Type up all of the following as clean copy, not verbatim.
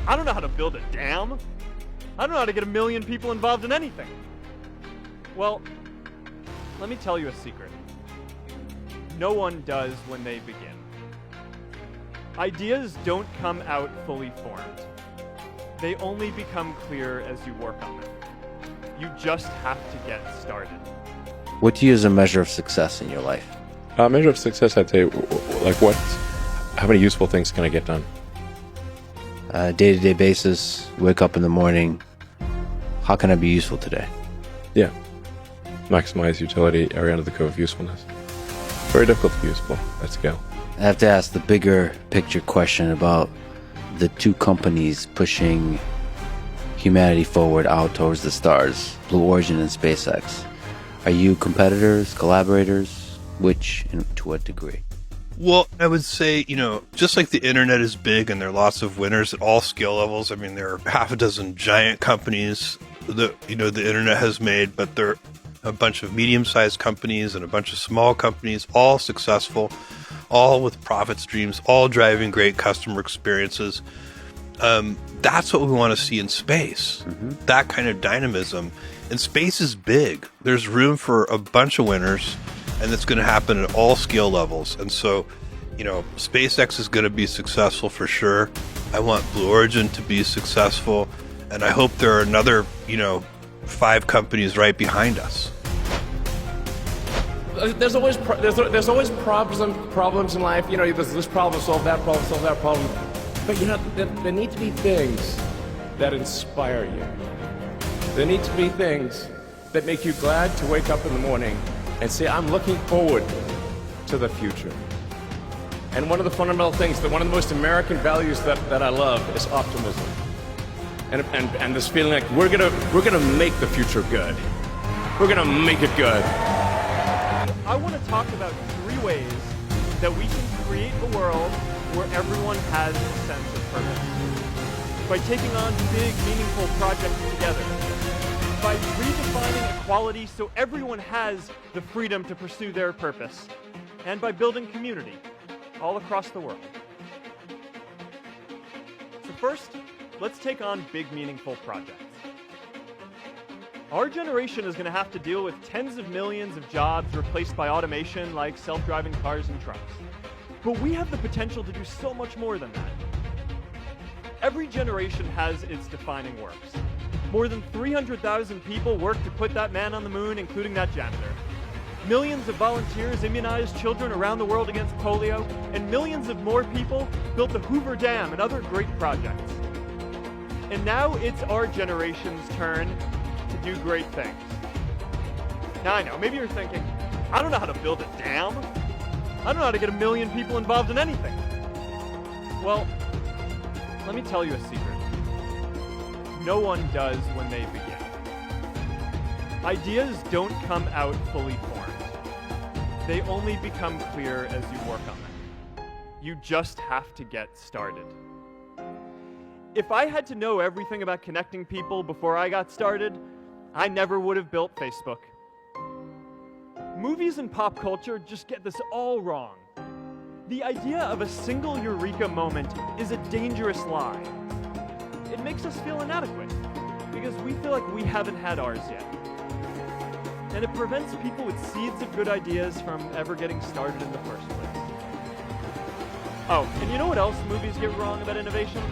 I don't know how to build a dam. I don't know how to get 1 million people involved in anything. Well, let me tell you a secret. No one does when they begin. Ideas don't come out fully formed. They only become clear as you work on them. You just have to get started. What do you use as a measure of success in your life? Measure of success, I'd say, like how many useful things can I get done? Day-to-day basis, wake up in the morning. How can I be useful today? Yeah. Maximize utility, area under the curve of usefulness. Very difficult to be useful at scale. I have to ask the bigger picture question about the two companies pushing humanity forward out towards the stars, Blue Origin and SpaceX. Are you competitors, collaborators? Which and to what degree? Well, I would say, just like the internet is big and there are lots of winners at all scale levels. I mean, there are half a dozen giant companies that, the internet has made, but there are a bunch of medium-sized companies and a bunch of small companies, all successful, all with profit streams, all driving great customer experiences. That's what we want to see in space, that kind of dynamism. And space is big. There's room for a bunch of winners, and it's going to happen at all scale levels. And so, SpaceX is going to be successful for sure. I want Blue Origin to be successful, and I hope there are another, 5 companies right behind us. There's always problems in life. There's this problem, solve that problem. But there need to be things that inspire you. There need to be things that make you glad to wake up in the morning and say, I'm looking forward to the future. And one of the fundamental things, one of the most American values that I love is optimism. And this feeling like we're gonna make the future good. We're gonna make it good. I want to talk about 3 ways that we can create a world where everyone has a sense of purpose. By taking on big, meaningful projects together. By redefining equality so everyone has the freedom to pursue their purpose. And by building community all across the world. So first, let's take on big, meaningful projects. Our generation is going to have to deal with tens of millions of jobs replaced by automation like self-driving cars and trucks. But we have the potential to do so much more than that. Every generation has its defining works. More than 300,000 people worked to put that man on the moon, including that janitor. Millions of volunteers immunized children around the world against polio, and millions of more people built the Hoover Dam and other great projects. And now it's our generation's turn to do great things. Now I know, maybe you're thinking, I don't know how to build a dam. I don't know how to get 1 million people involved in anything. Well, let me tell you a secret. No one does when they begin. Ideas don't come out fully formed. They only become clear as you work on them. You just have to get started. If I had to know everything about connecting people before I got started, I never would have built Facebook. Movies and pop culture just get this all wrong. The idea of a single eureka moment is a dangerous lie. It makes us feel inadequate because we feel like we haven't had ours yet. And it prevents people with seeds of good ideas from ever getting started in the first place. Oh, and you know what else movies get wrong about innovation?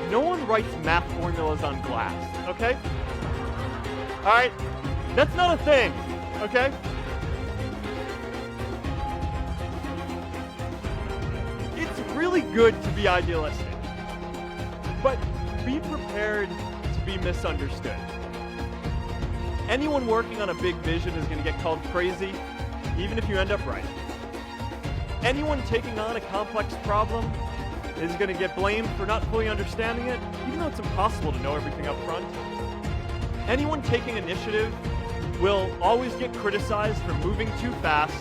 No one writes math formulas on glass, okay? All right, that's not a thing, okay? It's really good to be idealistic, but be prepared to be misunderstood. Anyone working on a big vision is going to get called crazy, even if you end up right. Anyone taking on a complex problem is going to get blamed for not fully understanding it, even though it's impossible to know everything up front. Anyone taking initiative will always get criticized for moving too fast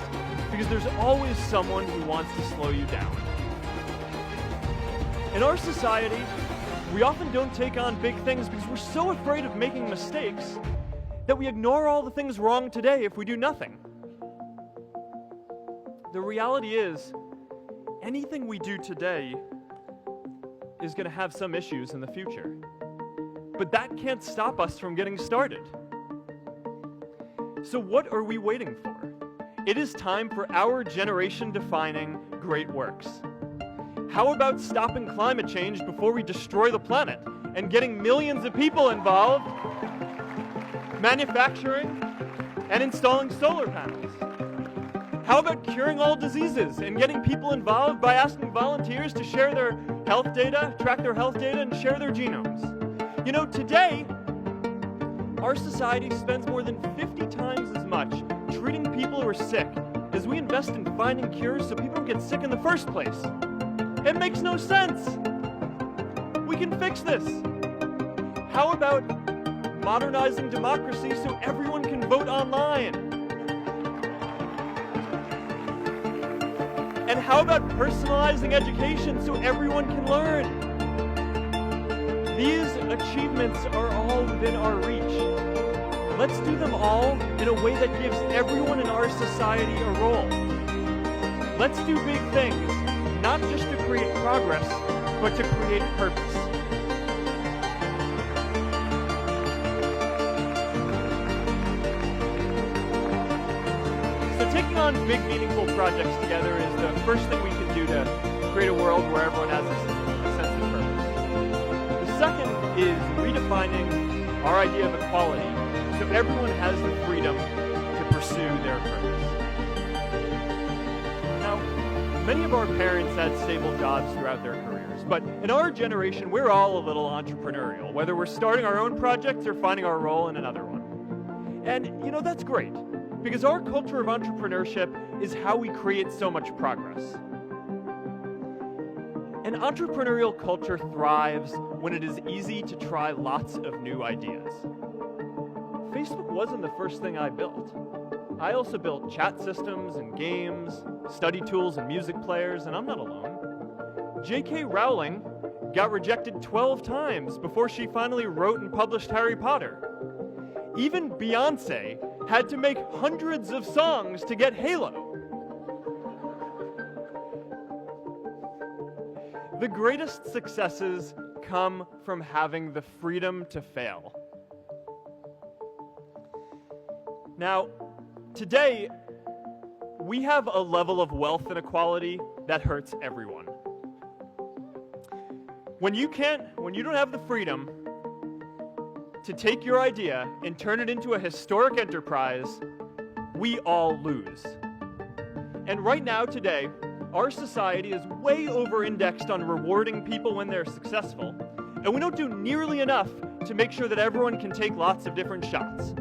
because there's always someone who wants to slow you down. In our society, we often don't take on big things because we're so afraid of making mistakes that we ignore all the things wrong today if we do nothing. The reality is, anything we do today is going to have some issues in the future. But that can't stop us from getting started. So what are we waiting for? It is time for our generation-defining great works. How about stopping climate change before we destroy the planet and getting millions of people involved, manufacturing and installing solar panels? How about curing all diseases and getting people involved by asking volunteers to share their health data, track their health data, and share their genomes? You know, today, our society spends more than 50 times as much treating people who are sick as we invest in finding cures so people don't get sick in the first place. It makes no sense. We can fix this. How about modernizing democracy so everyone can vote online? And how about personalizing education so everyone can learn? These achievements are all within our reach. Let's do them all in a way that gives everyone in our society a role. Let's do big things, not just to create progress, but to create purpose. So taking on big, meaningful projects together is the first thing we can do to create a world where everyone has a sense of purpose. The second is redefining our idea of equality so everyone has the freedom to pursue their purpose. Now, many of our parents had stable jobs throughout their careers, but in our generation, we're all a little entrepreneurial, whether we're starting our own projects or finding our role in another one. And, you know, that's great, because our culture of entrepreneurship is how we create so much progress. An entrepreneurial culture thrives when it is easy to try lots of new ideas. Facebook wasn't the first thing I built. I also built chat systems and games, study tools and music players, and I'm not alone. J.K. Rowling got rejected 12 times before she finally wrote and published Harry Potter. Even Beyoncé had to make hundreds of songs to get Halo. The greatest successes come from having the freedom to fail. Now, today, we have a level of wealth inequality that hurts everyone. When you don't have the freedom to take your idea and turn it into a historic enterprise, we all lose. And right now, today, our society is way over-indexed on rewarding people when they're successful, and we don't do nearly enough to make sure that everyone can take lots of different shots.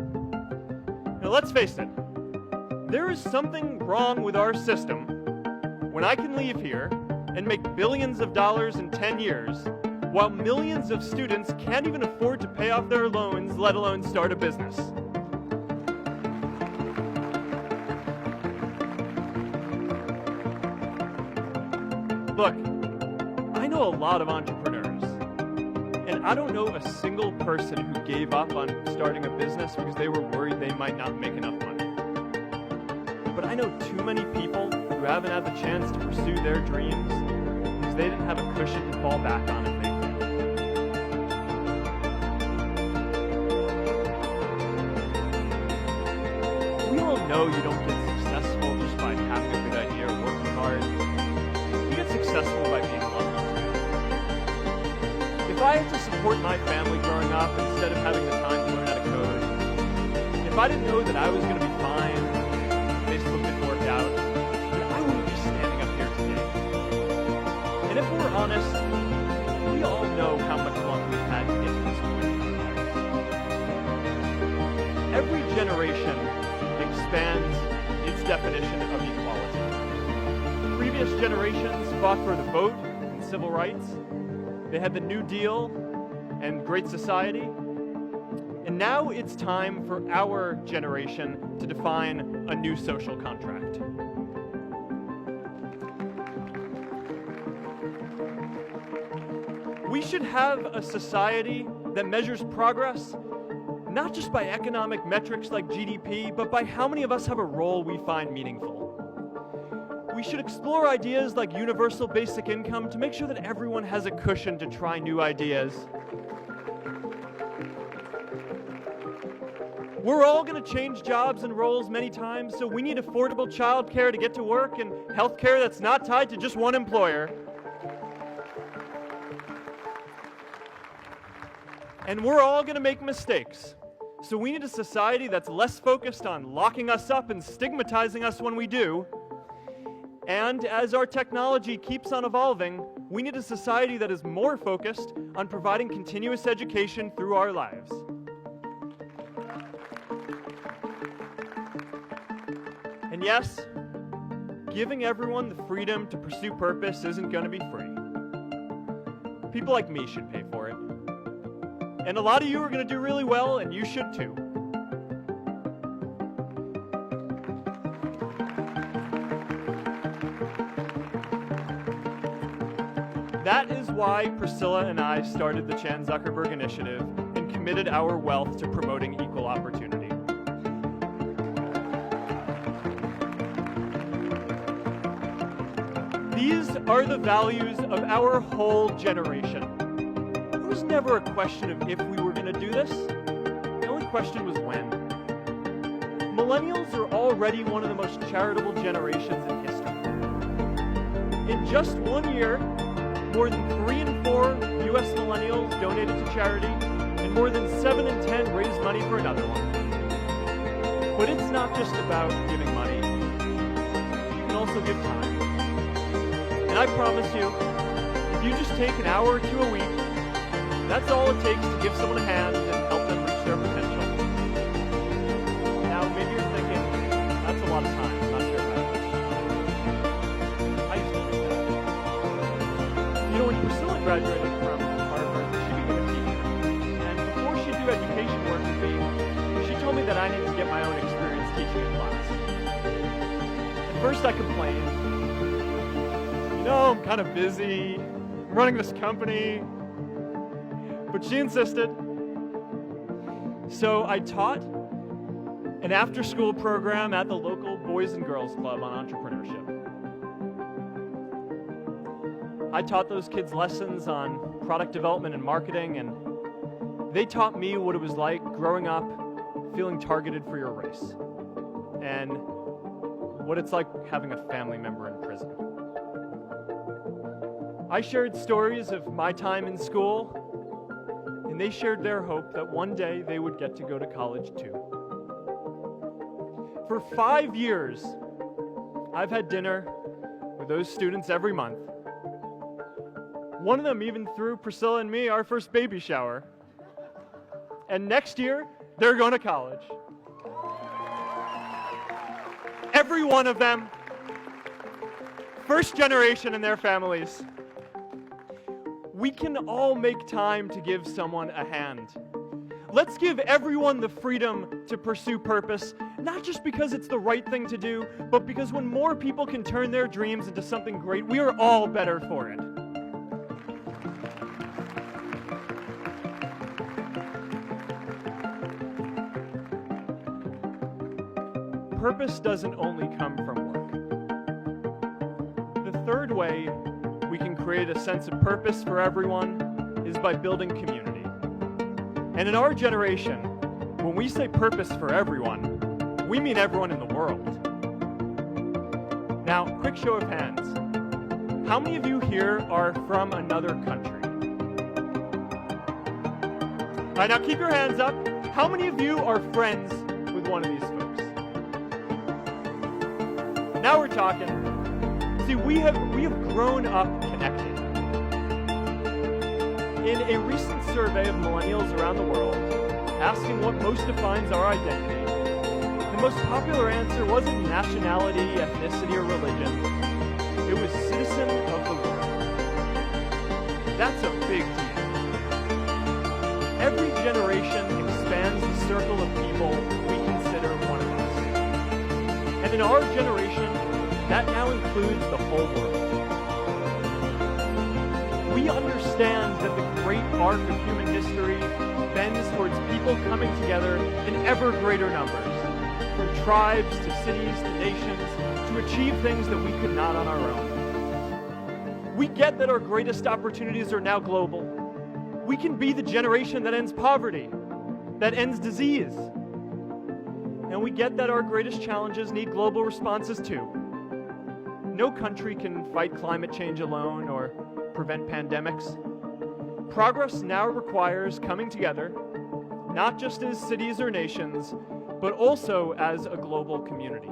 Now, let's face it, there is something wrong with our system when I can leave here and make billions of dollars in 10 years, while millions of students can't even afford to pay off their loans, let alone start a business. Look, I know a lot of entrepreneurs, and I don't know a single person who gave up on starting a business because they were worried they might not make enough money. But I know too many people who haven't had the chance to pursue their dreams because they didn't have a cushion to fall back on if they failed. We all know you don't get successful just by having a good idea or working hard. You get successful by being lucky. If I had to support my family growing up instead of having the time to learn how to code, if I didn't know that I was going to be fine, Facebook didn't work out, then I wouldn't be standing up here today. And if we're honest, we all know how much luck we've had to get to this point in our lives. Every generation expands its definition of equality. Previous generations fought for the vote and civil rights. They had the New Deal and Great Society. And now it's time for our generation to define a new social contract. We should have a society that measures progress not just by economic metrics like GDP, but by how many of us have a role we find meaningful. We should explore ideas like universal basic income to make sure that everyone has a cushion to try new ideas. We're all going to change jobs and roles many times, so we need affordable childcare to get to work and healthcare that's not tied to just one employer. And we're all going to make mistakes. So we need a society that's less focused on locking us up and stigmatizing us when we do. And as our technology keeps on evolving, we need a society that is more focused on providing continuous education through our lives. And yes, giving everyone the freedom to pursue purpose isn't going to be free. People like me should pay for it. And a lot of you are going to do really well, and you should too. That is why Priscilla and I started the Chan Zuckerberg Initiative and committed our wealth to promoting equal opportunity. These are the values of our whole generation. It was never a question of if we were going to do this. The only question was when. Millennials are already one of the most charitable generations in history. In just 1 year, more than 3 in 4 U.S. millennials donated to charity, and more than 7 in 10 raised money for another one. But it's not just about giving money. You can also give time. And I promise you, if you just take an hour or two a week, that's all it takes to give someone a hand and help them reach their potential. Now, maybe you're thinking, that's a lot of time. I'm not sure about it. I used to think that. You know, when Priscilla graduated from Harvard, she became a teacher. And before she'd do education work with me, she told me that I needed to get my own experience teaching in class. At first I complained. You know, I'm kind of busy. I'm running this company. But she insisted. So I taught an after-school program at the local Boys and Girls Club on entrepreneurship. I taught those kids lessons on product development and marketing, and they taught me what it was like growing up feeling targeted for your race, and what it's like having a family member in prison. I shared stories of my time in school, and they shared their hope that one day they would get to go to college too. For 5 years, I've had dinner with those students every month. One of them even threw Priscilla and me our first baby shower. And next year, they're going to college. Every one of them, first generation in their families. We can all make time to give someone a hand. Let's give everyone the freedom to pursue purpose, not just because it's the right thing to do, but because when more people can turn their dreams into something great, we are all better for it. Purpose doesn't only come from work. The third way we can create a sense of purpose for everyone is by building community. And in our generation, when we say purpose for everyone, we mean everyone in the world. Now, quick show of hands. How many of you here are from another country? All right, now keep your hands up. How many of you are friends with one of these folks? Now we're talking. See, we have grown up connected. In a recent survey of millennials around the world, asking what most defines our identity, the most popular answer wasn't nationality, ethnicity, or religion. It was citizen of the world. That's a big deal. Every generation expands the circle of people we consider one of us. And in our generation, that now includes the whole world. We understand that the great arc of human history bends towards people coming together in ever greater numbers, from tribes to cities to nations to to achieve things that we could not on our own. We get that our greatest opportunities are now global. We can be the generation that ends poverty, that ends disease. And we get that our greatest challenges need global responses too. No country can fight climate change alone or prevent pandemics. Progress now requires coming together, not just as cities or nations, but also as a global community.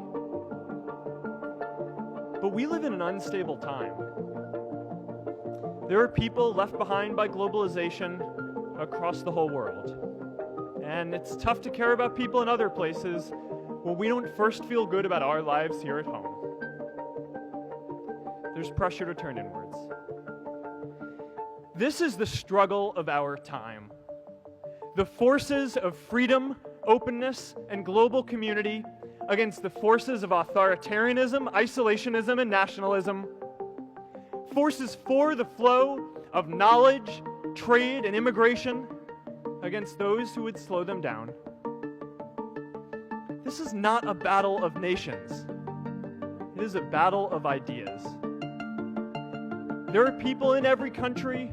But we live in an unstable time. There are people left behind by globalization across the whole world. And it's tough to care about people in other places when we don't first feel good about our lives here at home. There's pressure to turn inwards. This is the struggle of our time. The forces of freedom, openness, and global community against the forces of authoritarianism, isolationism, and nationalism. Forces for the flow of knowledge, trade, and immigration against those who would slow them down. This is not a battle of nations. It is a battle of ideas. There are people in every country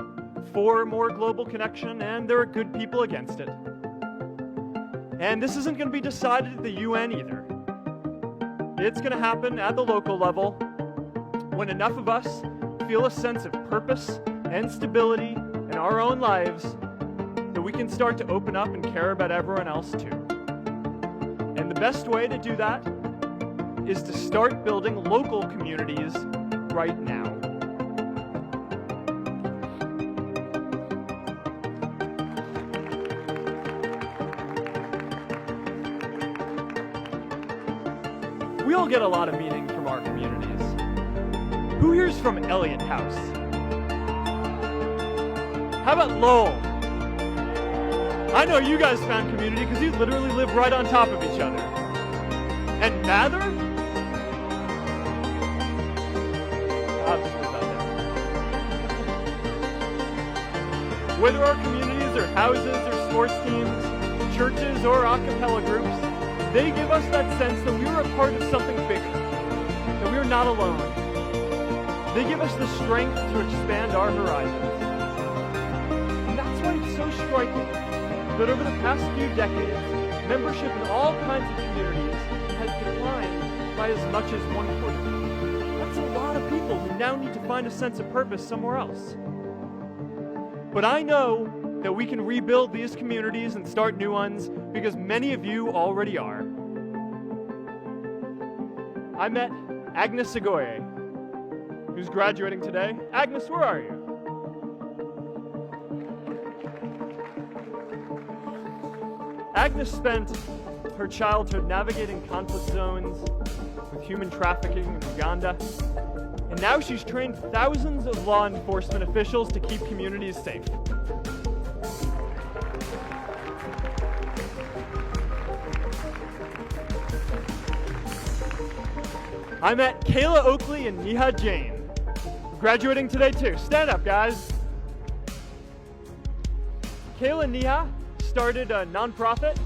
for more global connection, and there are good people against it. And this isn't going to be decided at the UN either. It's going to happen at the local level when enough of us feel a sense of purpose and stability in our own lives that we can start to open up and care about everyone else too. And the best way to do that is to start building local communities right now. We all get a lot of meaning from our communities. Who here's from Elliott House? How about Lowell? I know you guys found community because you literally live right on top of each other. And Mather? I'll just put that there. Whether our communities are houses or sports teams, churches or a cappella groups, they give us that sense that we are a part of something bigger, that we are not alone. They give us the strength to expand our horizons. And that's why it's so striking that over the past few decades, membership in all kinds of communities has declined by as much as 1/4. That's a lot of people who now need to find a sense of purpose somewhere else. But I know that we can rebuild these communities and start new ones because many of you already are. I met Agnes Segoye, who's graduating today. Agnes, where are you? Agnes spent her childhood navigating conflict zones with human trafficking in Uganda, and now she's trained thousands of law enforcement officials to keep communities safe. I met Kayla Oakley and Neha Jain, graduating today too. Stand up, guys. Kayla and Neha started a nonprofit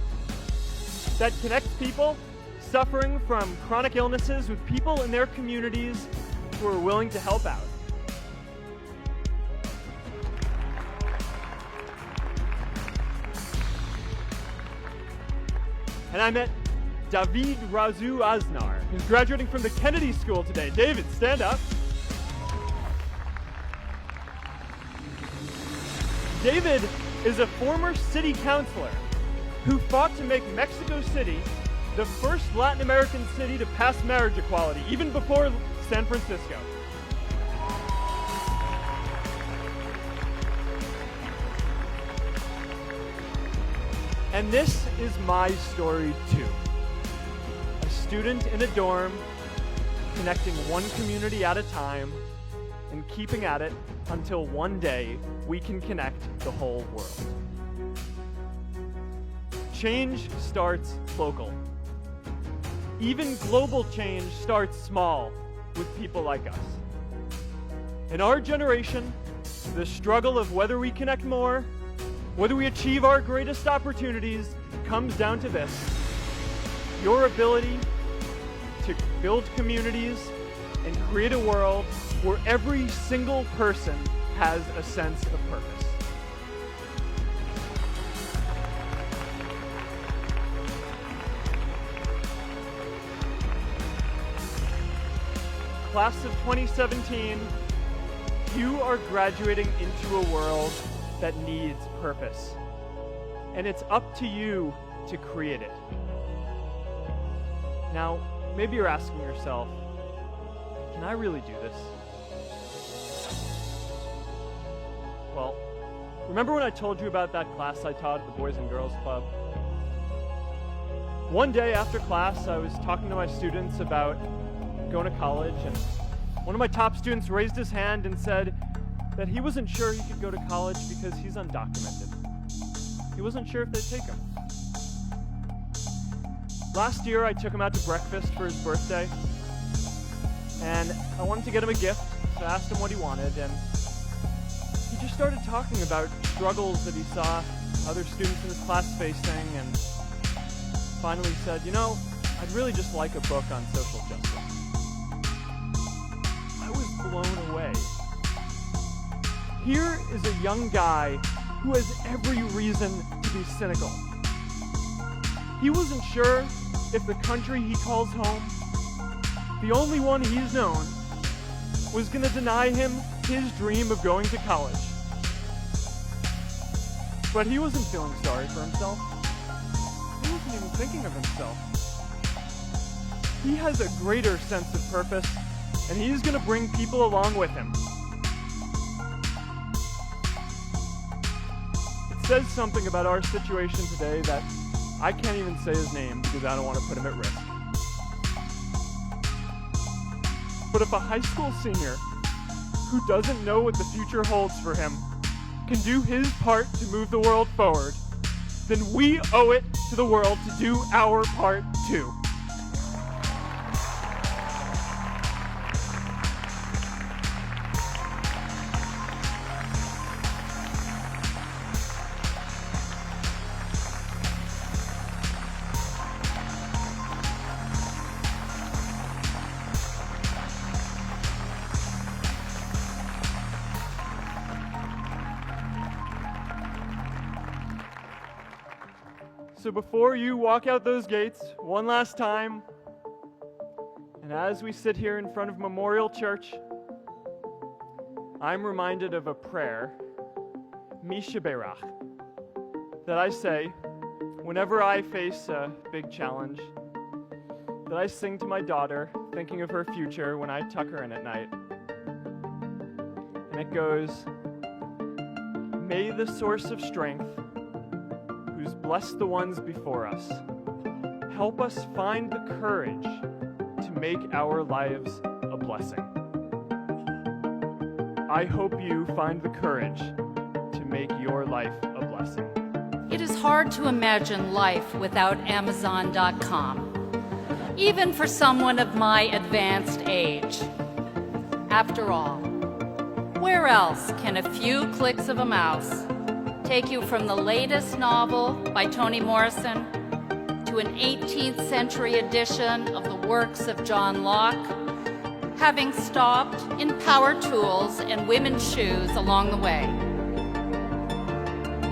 that connects people suffering from chronic illnesses with people in their communities who are willing to help out. And I met David Razu Aznar, who's graduating from the Kennedy School today. David, stand up. David is a former city councilor who fought to make Mexico City the first Latin American city to pass marriage equality, even before San Francisco. And this is my story too. A student in a dorm, connecting one community at a time, and keeping at it until one day we can connect the whole world. Change starts local. Even global change starts small with people like us. In our generation, the struggle of whether we connect more, whether we achieve our greatest opportunities, comes down to this: your ability to build communities and create a world where every single person has a sense of purpose. Class of 2017, you are graduating into a world that needs purpose. And it's up to you to create it. Now, maybe you're asking yourself, can I really do this? Well, remember when I told you about that class I taught at the Boys and Girls Club? One day after class, I was talking to my students about going to college, and one of my top students raised his hand and said that he wasn't sure he could go to college because he's undocumented. He wasn't sure if they'd take him. Last year, I took him out to breakfast for his birthday, and I wanted to get him a gift, so I asked him what he wanted, and he just started talking about struggles that he saw other students in his class facing, and finally said, you know, I'd really just like a book on social justice. I was blown away. Here is a young guy who has every reason to be cynical. He wasn't sure if the country he calls home, the only one he's known, was going to deny him his dream of going to college. But he wasn't feeling sorry for himself. He wasn't even thinking of himself. He has a greater sense of purpose, and he's going to bring people along with him. It says something about our situation today that I can't even say his name because I don't want to put him at risk. But if a high school senior who doesn't know what the future holds for him can do his part to move the world forward, then we owe it to the world to do our part too. So before you walk out those gates one last time, and as we sit here in front of Memorial Church, I'm reminded of a prayer, Misha Berach, that I say whenever I face a big challenge, that I sing to my daughter, thinking of her future when I tuck her in at night. And it goes, may the source of strength, who's blessed the ones before us, help us find the courage to make our lives a blessing. I hope you find the courage to make your life a blessing. It is hard to imagine life without Amazon.com, even for someone of my advanced age. After all, where else can a few clicks of a mouse take you from the latest novel by Toni Morrison to an 18th century edition of the works of John Locke, having stopped in power tools and women's shoes along the way.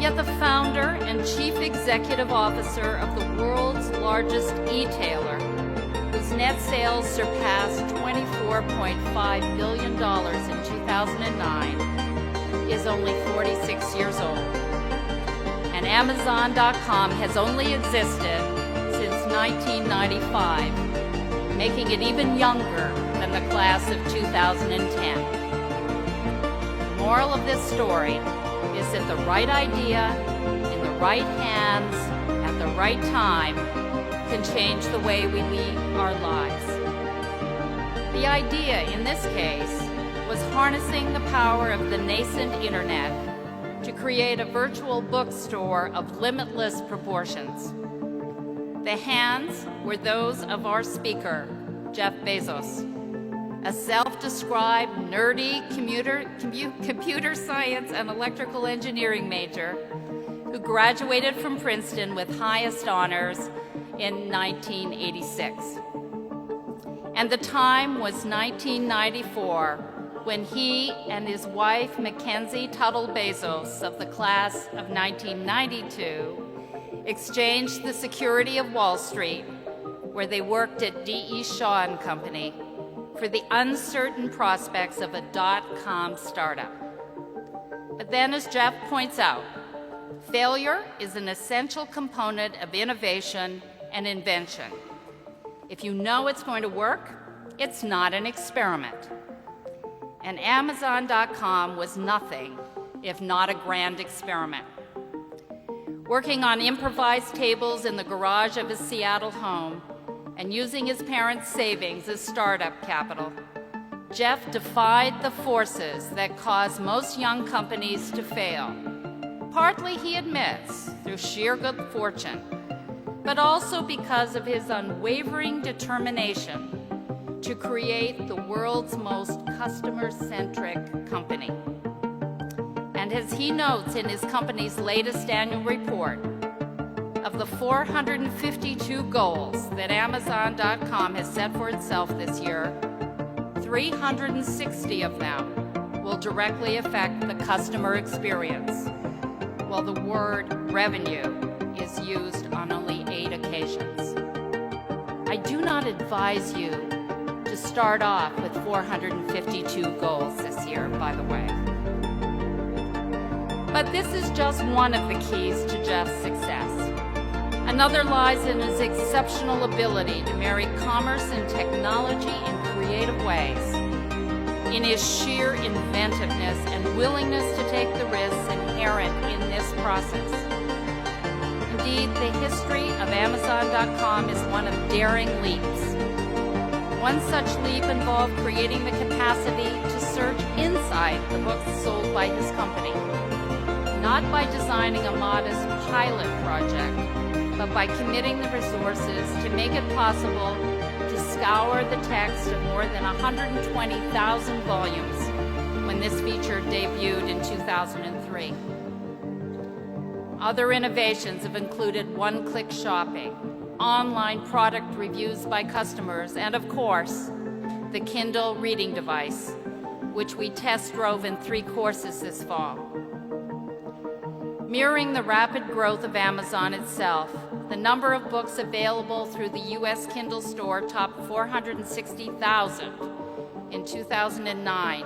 Yet the founder and chief executive officer of the world's largest e-tailer, whose net sales surpassed $24.5 billion in 2009, is only 46 years old. And Amazon.com has only existed since 1995, making it even younger than the class of 2010. The moral of this story is that the right idea in the right hands at the right time can change the way we lead our lives. The idea in this case was harnessing the power of the nascent internet to create a virtual bookstore of limitless proportions. The hands were those of our speaker, Jeff Bezos, a self-described nerdy computer science and electrical engineering major who graduated from Princeton with highest honors in 1986. And the time was 1994, when he and his wife, Mackenzie Tuttle Bezos, of the class of 1992, exchanged the security of Wall Street, where they worked at D.E. Shaw and Company, for the uncertain prospects of a dot-com startup. But then, as Jeff points out, failure is an essential component of innovation and invention. If you know it's going to work, it's not an experiment. And Amazon.com was nothing if not a grand experiment. Working on improvised tables in the garage of his Seattle home and using his parents' savings as startup capital, Jeff defied the forces that cause most young companies to fail. Partly, he admits, through sheer good fortune, but also because of his unwavering determination to create the world's most customer-centric company. And as he notes in his company's latest annual report, of the 452 goals that Amazon.com has set for itself this year, 360 of them will directly affect the customer experience, while the word revenue is used on only 8 occasions. I do not advise you to start off with 452 goals this year, by the way. But this is just one of the keys to Jeff's success. Another lies in his exceptional ability to marry commerce and technology in creative ways, in his sheer inventiveness and willingness to take the risks inherent in this process. Indeed, the history of Amazon.com is one of daring leaps. One such leap involved creating the capacity to search inside the books sold by his company, not by designing a modest pilot project, but by committing the resources to make it possible to scour the text of more than 120,000 volumes when this feature debuted in 2003. Other innovations have included one-click shopping, online product reviews by customers, and of course, the Kindle reading device, which we test drove in 3 courses this fall. Mirroring the rapid growth of Amazon itself, the number of books available through the U.S. Kindle store topped 460,000 in 2009,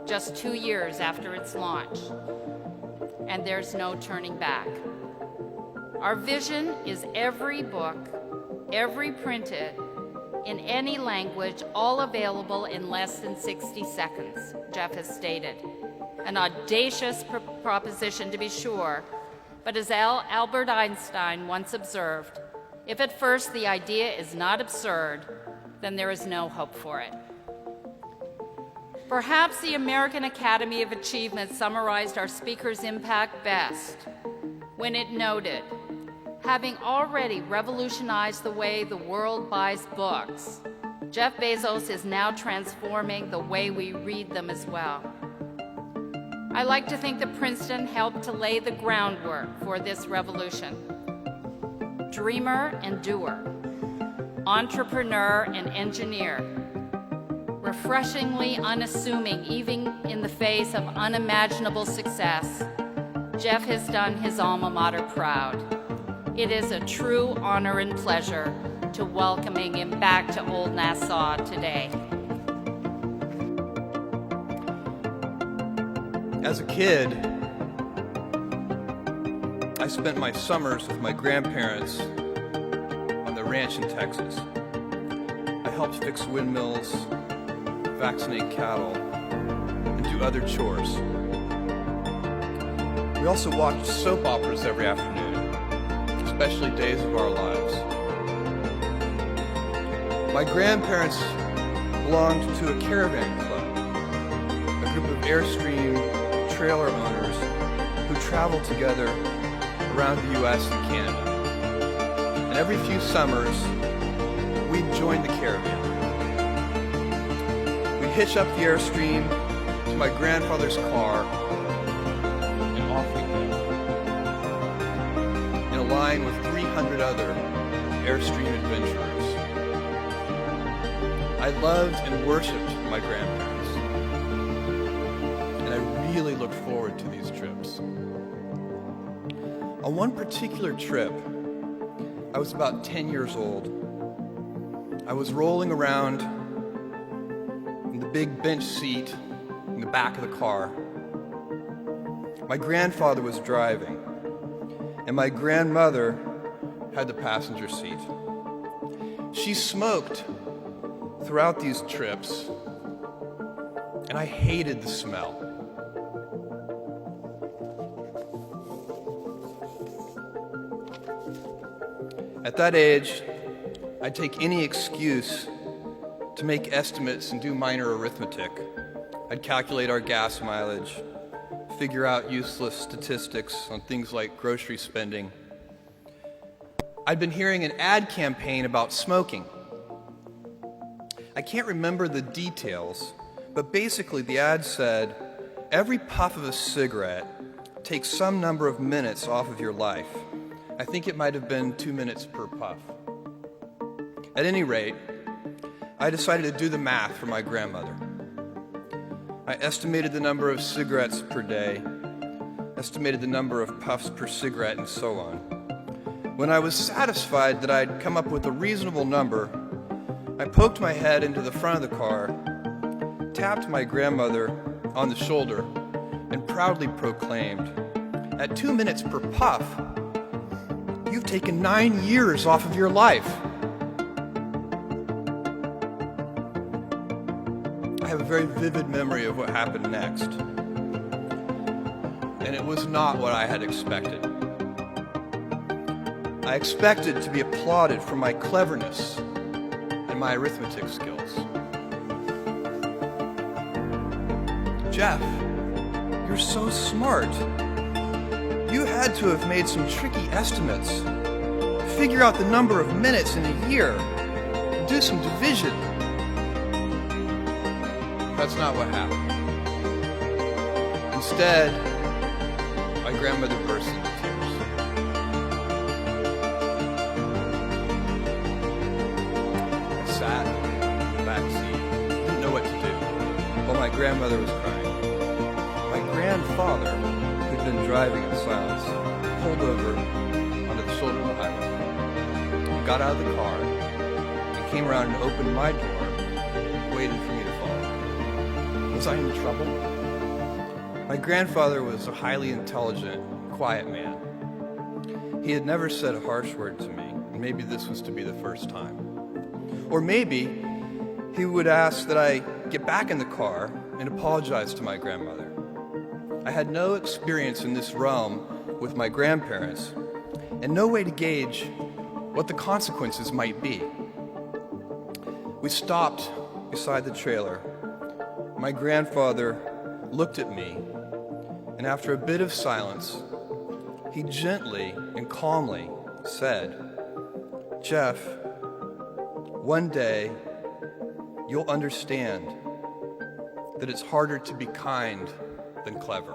just 2 years after its launch. And there's no turning back. Our vision is every book, every printed, in any language, all available in less than 60 seconds, Jeff has stated. An audacious proposition, to be sure, but as Albert Einstein once observed, if at first the idea is not absurd, then there is no hope for it. Perhaps the American Academy of Achievement summarized our speaker's impact best when it noted, having already revolutionized the way the world buys books, Jeff Bezos is now transforming the way we read them as well. I like to think that Princeton helped to lay the groundwork for this revolution. Dreamer and doer, entrepreneur and engineer, refreshingly unassuming even in the face of unimaginable success, Jeff has done his alma mater proud. It is a true honor and pleasure to welcoming him back to Old Nassau today. As a kid, I spent my summers with my grandparents on the ranch in Texas. I helped fix windmills, vaccinate cattle, and do other chores. We also watched soap operas every afternoon, especially Days of Our Lives. My grandparents belonged to a caravan club, a group of Airstream trailer owners who traveled together around the U.S. and Canada. And every few summers, we'd join the caravan. We'd hitch up the Airstream to my grandfather's car, and off we go, in a line with 300 other Airstream adventurers. I loved and worshipped my grandparents, and I really looked forward to these trips. On one particular trip, I was about 10 years old. I was rolling around in the big bench seat in the back of the car. My grandfather was driving, and my grandmother had the passenger seat. She smoked throughout these trips, and I hated the smell. At that age, I'd take any excuse to make estimates and do minor arithmetic. I'd calculate our gas mileage, figure out useless statistics on things like grocery spending. I'd been hearing an ad campaign about smoking. I can't remember the details, but basically the ad said, every puff of a cigarette takes some number of minutes off of your life. I think it might have been 2 minutes per puff. At any rate, I decided to do the math for my grandmother. I estimated the number of cigarettes per day, estimated the number of puffs per cigarette, and so on. When I was satisfied that I'd come up with a reasonable number, I poked my head into the front of the car, tapped my grandmother on the shoulder, and proudly proclaimed, "At 2 minutes per puff, you've taken 9 years off of your life." I have a very vivid memory of what happened next, and it was not what I had expected. I expected to be applauded for my cleverness and my arithmetic skills. "Jeff, you're so smart. You had to have made some tricky estimates. Figure out the number of minutes in a year. Do some division." That's not what happened. Instead, my grandmother burst into tears. I sat in the back seat, didn't know what to do, while my grandmother was crying. My grandfather, who'd been driving in silence, pulled over onto the shoulder of the highway. He got out of the car and came around and opened my door, waited for me to follow. Was I in trouble? My grandfather was a highly intelligent, quiet man. He had never said a harsh word to me, and maybe this was to be the first time. Or maybe he would ask that I get back in the car and apologize to my grandmother. I had no experience in this realm with my grandparents, and no way to gauge what the consequences might be. We stopped beside the trailer. My grandfather looked at me, and after a bit of silence, he gently and calmly said, "Jeff, one day you'll understand that it's harder to be kind than clever."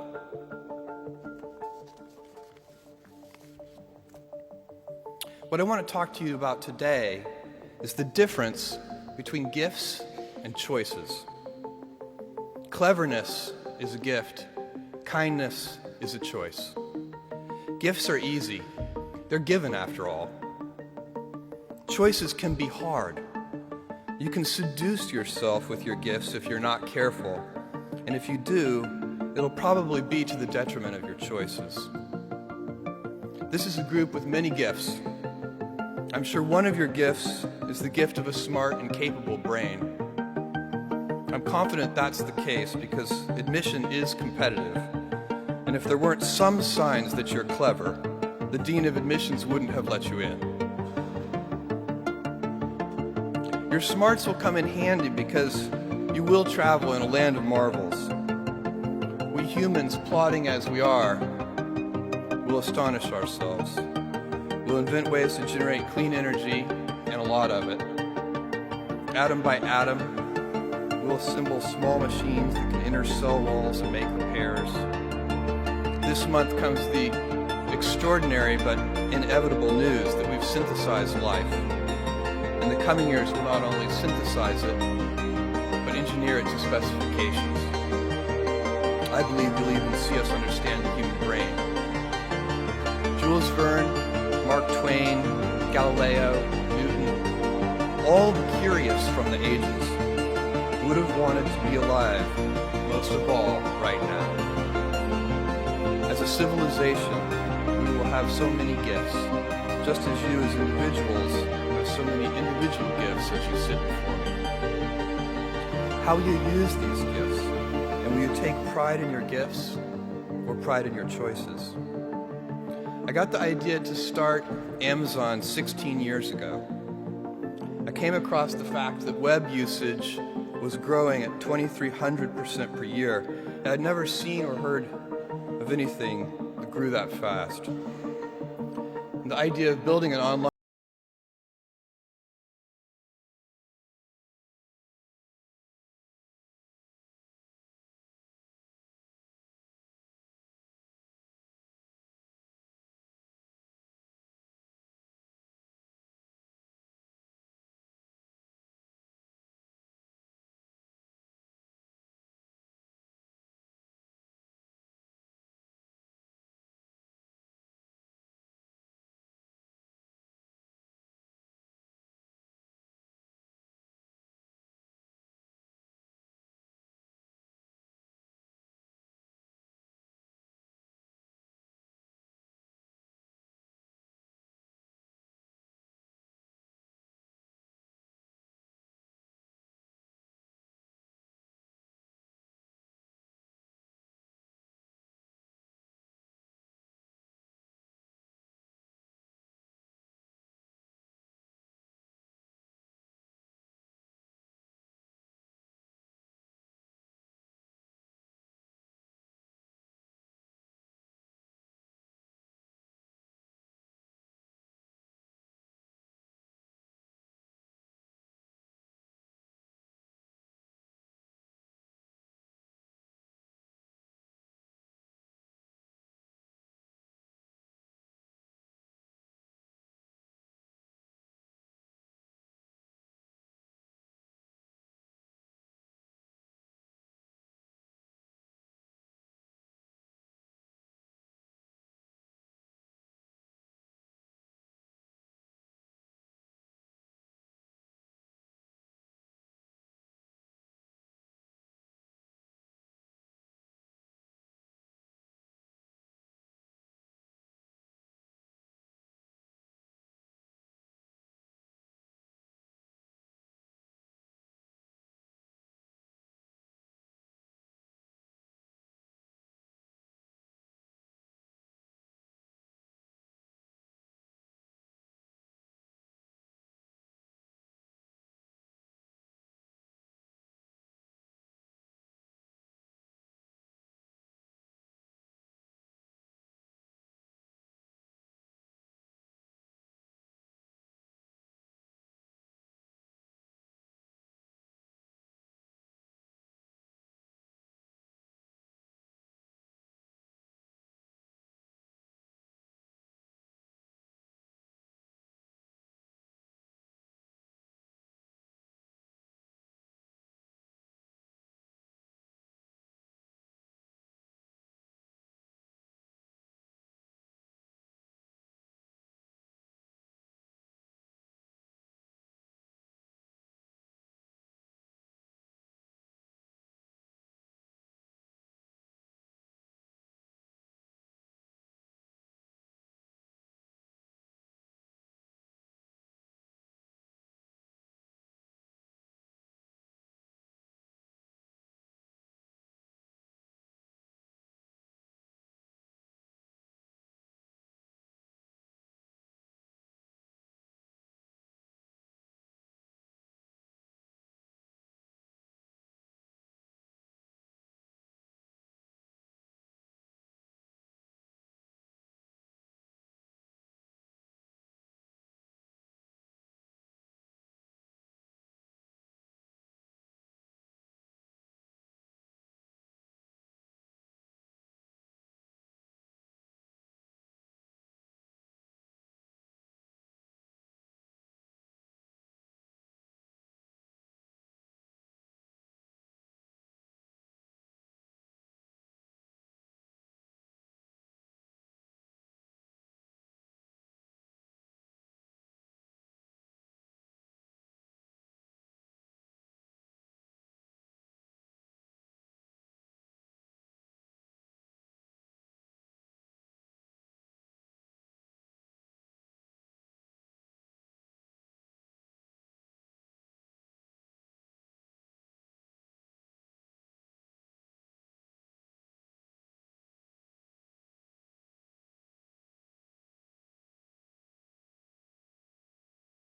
What I want to talk to you about today is the difference between gifts and choices. Cleverness is a gift. Kindness is a choice. Gifts are easy. They're given after all. Choices can be hard. You can seduce yourself with your gifts if you're not careful. And if you do, it'll probably be to the detriment of your choices. This is a group with many gifts. I'm sure one of your gifts is the gift of a smart and capable brain. I'm confident that's the case because admission is competitive. And if there weren't some signs that you're clever, the dean of admissions wouldn't have let you in. Your smarts will come in handy because you will travel in a land of marvels. We humans, plodding as we are, will astonish ourselves. We'll invent ways to generate clean energy, and a lot of it. Atom by atom, we'll assemble small machines that can enter cell walls and make repairs. This month comes the extraordinary but inevitable news that we've synthesized life. In the coming years, we'll not only synthesize it, but engineer it to specifications. I believe you'll even see us understand the human brain. Jules Verne, Mark Twain, Galileo, Newton, all the curious from the ages would have wanted to be alive, most of all, right now. As a civilization, we will have so many gifts, just as you as individuals have so many individual gifts as you sit before me. How will you use these gifts? And will you take pride in your gifts or pride in your choices? I got the idea to start Amazon 16 years ago. I came across the fact that web usage was growing at 2,300% per year, and I'd never seen or heard of anything that grew that fast. And the idea of building an online